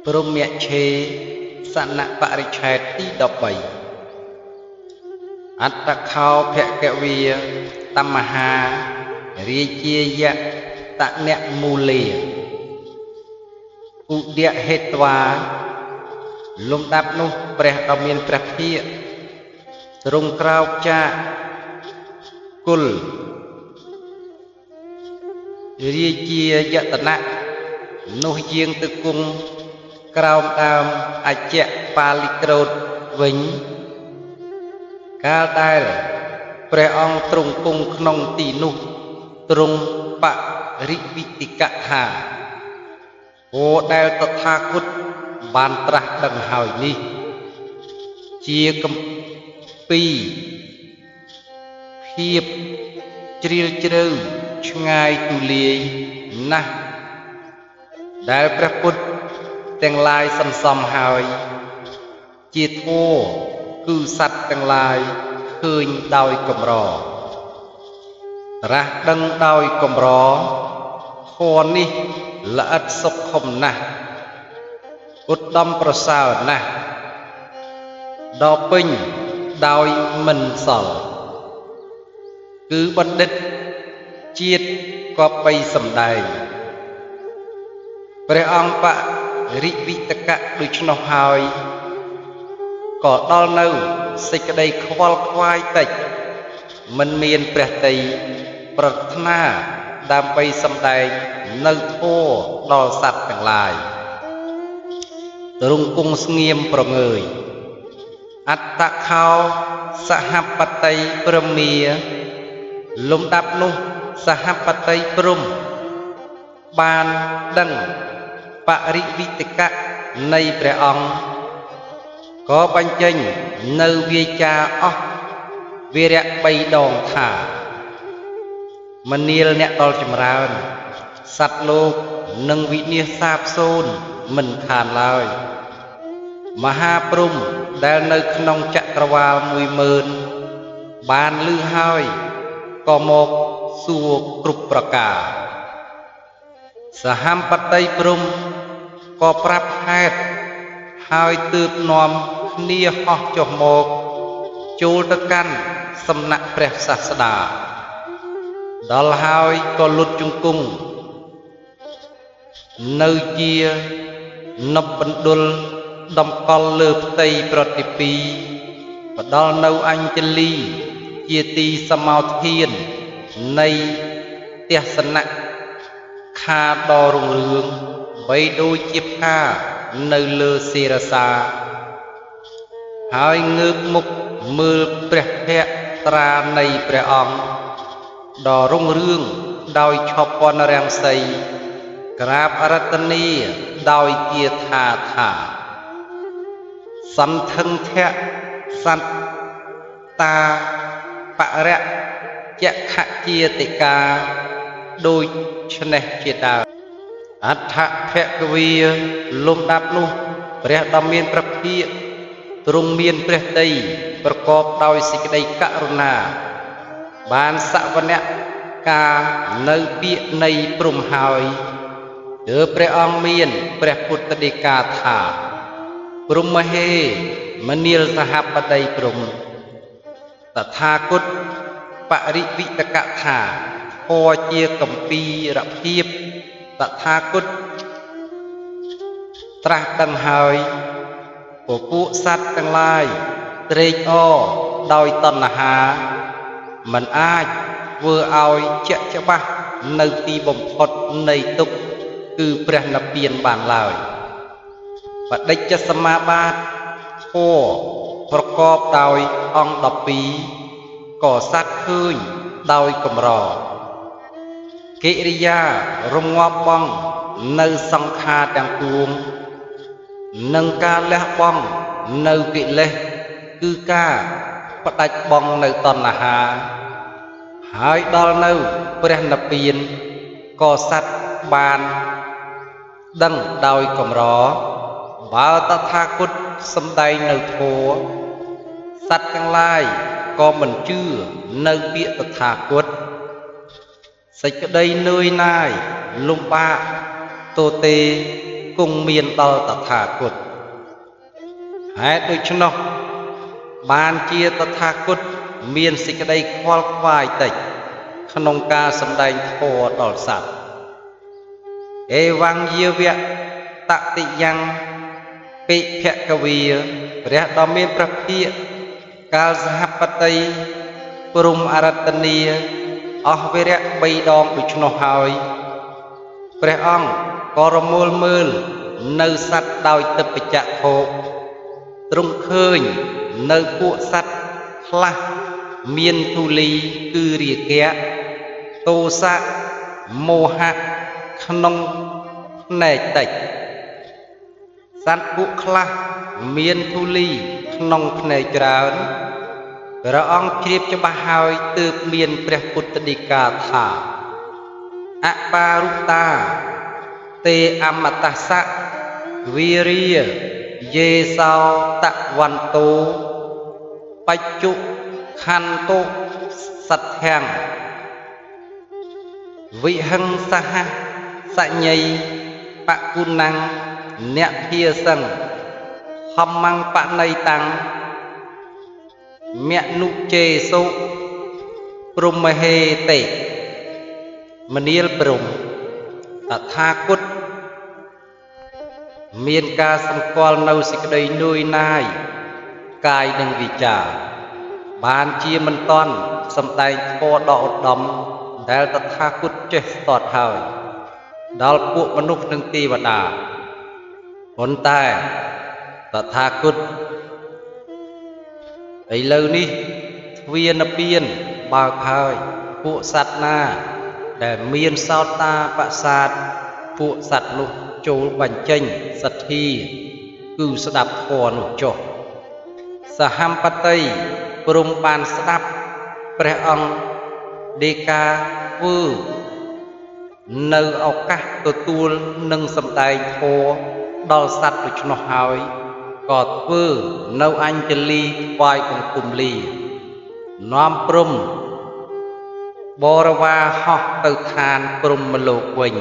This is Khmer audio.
ព្រមៈឆេសនៈបរិឆេទទី13អត្តខោភគវាតមហារាជាយៈតនៈមូលេឧដយហេត្វាលំដាប់នោះព្រះដ៏មានព្រះភិក្ខទ្រង់ក្រោកចាកគុលរាជាយតនៈនោះយាងទៅគង់ក្រោមដើមអជ្ជបាលិក្រោតវិញកាលដែលព្រះអង្គទ្រង់គង់ក្នុងទីនោះទ្រង់បរិវិតិកថាអូដែលតថាគតបានត្រាស់ដឹងហើយនេះជាកំពីភាពជ្រាលជ្រៅឆ្ងាយទូលាយណាស់ដែលព្រះពុទ្ធទាំងឡាយសន្សំហើយជាធម៌គឺសត្វទាំងឡាយឃើញដោយកម្រត្រាស់ដឹងដោយកម្រធម៌នេះល្អិតសុខុមណាស់ឧត្តមប្រសើរណាស់ដល់ពេញដោយមិនសល់គឺបណ្ឌិតជាតិក៏បីសម្ដែងព្រះអង្គបរិវិតកៈដូច្នោះហើយក៏ដល់នៅសេចក្តីខ្វល់ខ្វាយតិចមិនមានព្រះតីប្រាថ្នាដើម្បីសម្ដែងនៅធម៌ដល់សត្វទាំងឡាយទ្រង់គង់ស្ងៀមប្រងើយអត្តខោសហបតីព្រមាលំដាប់នោះសហបតីព្រំបានដឹងបរិវិតកៈនៃព្រះអង្គក៏បញ្ចេញនៅវាចាអស់វិរៈ3ដងថាមនាលអ្នកដល់ចម្រើនសត្វលោកនឹងវិនាសសាបសូន្យមិនខានឡើយមហាព្រំដែលនៅក្នុងចក្រវាល10000បានឮហើយក៏មកសួរគ្រប់ប្រការសហបតីព្រំក៏ប្រាប់ហេតុហើយទើបនាំគ្នាហោះចុះមកចូលទៅកាន់សំណាក់ព្រះសាស្តាដល់ហើយក៏លុតជង្គង់នៅជានប់បណ្ឌុលតម្កល់លើផ្ទៃប្រតិពីផ្ដល់នៅអញ្ជលីជាទីសមោធាននៃទេសនៈខាដ៏រុងរឿងបីដូចជាផ្កានៅលើសេរសាហើយងើបមុខមើលព្រះភក្ត្រានៃព្រះអង្គដ៏រុងរឿងដោយឆពនរាំងសីក្រាបអរតនីដោយគាថាសន្ធឹងធៈសត្តាបរៈចក្ខជាតិកាដូចឆ្នេះជាដើមអដ្ឋភគវាលំដាប់នោះព្រះដ៏មានព្រះភិក្ខទ្រង់មានព្រះតីប្រកបដោយសេចក្តីករុណាបានសវនៈការនៅពាក្យនៃព្រំហើយទើបព្រះអង្គមានព្រះពុទ្ធដីកាថាព្រំមហេមនាលសហបតីព្រំតថាគតបរិវិតកថាធម៌ជាកម្ពីរភាពតថាគតត្រាស់ដឹងហើយពួកសត្វទាំងឡាយត្រេកអរដោយតណ្ហាមិនអាចធ្វើឲ្យជាក់ច្បាស់នៅទីបំផុតនៃទុក្ខគឺព្រះនិព្វានបានឡើយបដិជ្ជសមាបាធធម៌ប្រកបដោយអង្គ12ក៏សត្វឃើញដោយកម្រកិរិយារងាប់បង់នៅសង្ខារទាំងពួងនិងការលះបង់នៅកិលេសគឺការបដាច់បង់នៅតណ្ហាហើយដល់នៅព្រះនិព្វានក៏សត្វបានដឹងដោយកម្របើតថាគតសំដែងនៅធម៌សត្វទាំងឡាយក៏មិនជឿនៅពាក្យតថាគតសេចក្តីនឿយណាយលំបាកទទេ គង់មានដល់តថាគតហេតុដូច្នោះបានជាតថាគតមានសេចក្តីខ្វល់ខ្វាយតិចក្នុងការសម្ដែងធម៌ដល់សត្វអេវង្យាវៈតតិយ៉ាងពិភកវីព្រះដ៏មានព្រះភិក្ខកាលសហបតីព្រំអរតនីអស់វិរៈ3ដងដូច្នោះហើយព្រះអង្គក៏រមូលមើលនៅសត្វដោយទឹកបច្ចៈភោគទ្រង់ឃើញនៅពួកសត្វខ្លះមានទូលីគឺរាគៈទោសៈមោហៈក្នុងផ្នែកតិចសត្វពួកខ្លះមានទូលីក្នុងផ្នែកច្រើនព្រះអង្គជ្រាបច្បាស់ហើយទើបមានព្រះពុទ្ធដីកាថាអបារុតាទេអមតស្សៈវីរិយយេសោតវន្តោបច្ចុខន្តោសទ្ធាំវិហិង្សហសញ្ញៃបគុណังអ្នកភាសឹងហម្មងបណៃតាំងមនុជេសុព្រមហេតេមនាលព្រំតថាគតមានការសម្គាល់នៅសេចក្តីនួយណាយកាយនិងវិចារបានជាមិនតន់សម្ដែងធម៌ដ៏ឧត្តមដែលតថាគតចេះស្ទាត់ហើយដល់ពួកមនុស្សនិងទេវតាប៉ុន្តែតថាគតឥឡូវនេះទ្វារនិព្វានបើកហើយពួកសត្វណាដែលមានសោតាបសាទពួកសត្វនោះចូលបញ្ចេញសទ្ធាគឺស្ដាប់ធម៌នោះចុះសហមបតីព្រមបានស្ដាប់ព្រះអង្គដេកាធ្វើនៅឱកាសទទួលនឹងសម្ដែងធម៌ដល់សត្វដូច្នោះហើយក៏ធ្វើនៅអញ្ជលីថ្វាយបង្គំលានាំព្រំបរិវារហោះទៅឋានព្រំលោកវិញ